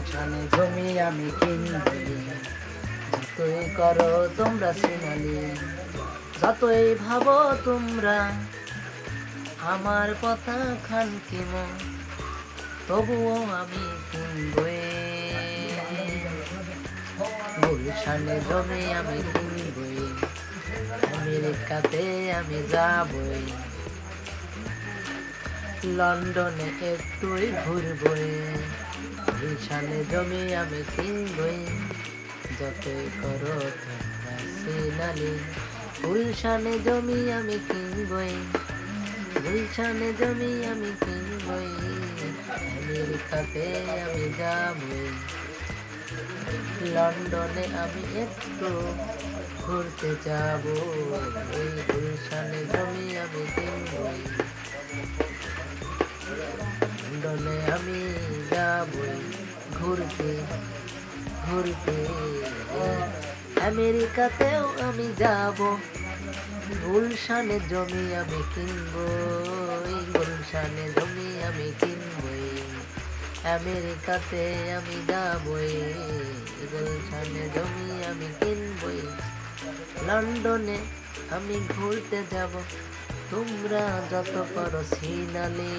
গুলশানে জমি আমি কিনবই, যতই করো তোমরা সিনালি, যতই ভাবো তোমরা আমার কথা খানকি মন, তবুও আমি কিনবই। গুলশানে জমি আমি কিনবই, আমেরিকাতে আমি যাবই, লন্ডনে একটুই ঘুরবই। গুলশানে জমি আমি কিনবই, যতই করো তোমরা সিনালি, গুলশানে জমি আমি কিনবই, গুলশানে জমি আমি কিনবই, আমেরিকাতে আমি যাবই, লন্ডনে আমি একটু ঘুরতে যাব। এই গুলশানে জমি আমি কিনবই, লন্ডনে আমি যাবই ঘুরতে ঘুরতে, আমেরিকাতেও আমি যাব, গুলশানে জমি আমি কিনবই, গুলশানে জমি আমি কিনবই, আমেরিকাতে আমি যাবই, গুলশানে জমি আমি কিনবই, লন্ডনে আমি ঘুরতে যাব। তোমরা যত করো সিনালি,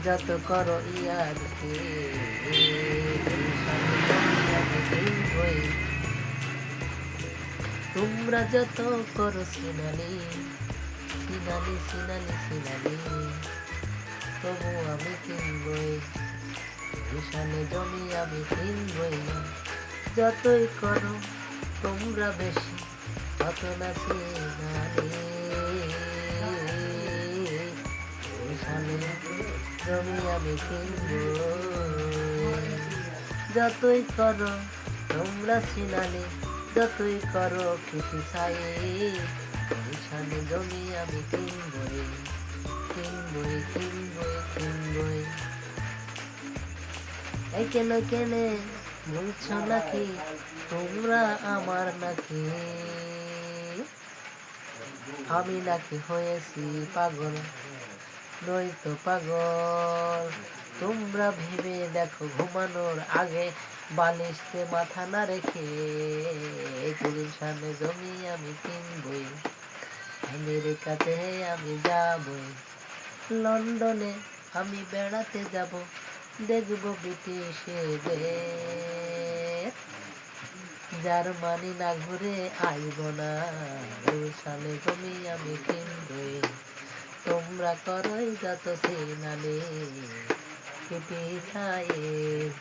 যত করো ইয়ারকি, গুলশানে জমি আমি কিনবই, তোমরা যত করো সিনালি, সিনালি সিনালি সিনালি, তবু আমি কিনবই, গুলশানে জমি আমি কিনবই, যতই করো তোমরা বেশি অত না সিনালি, গুলশানে জমি আমি কিনবই, যতই করো তোমরা সিনালি, যতই করো ক্রিটিসাই, গুলশানে জমি আমি কিনবই, কিনবই কিনবই কিনবই। এই কেন কেনে বলছো নাকি তোমরা আমার নাকি, আমি নাকি হয়েছি পাগল, নই তো পাগল। তোমরা ভেবে দেখো ঘুমানোর আগে বালিশতে মাথা না রেখে, গুলশানে জমি আমি কিনবই, আমেরিকাতে আমি যাবই, লন্ডনে আমি বেড়াতে যাব, দেখবো ব্রিটিশদের, জার্মানি না ঘুরে আইব না, গুলশানে জমি আমি কিনবই, তোমরা করোই যত সিনালি, ক্রিটিসাইজ।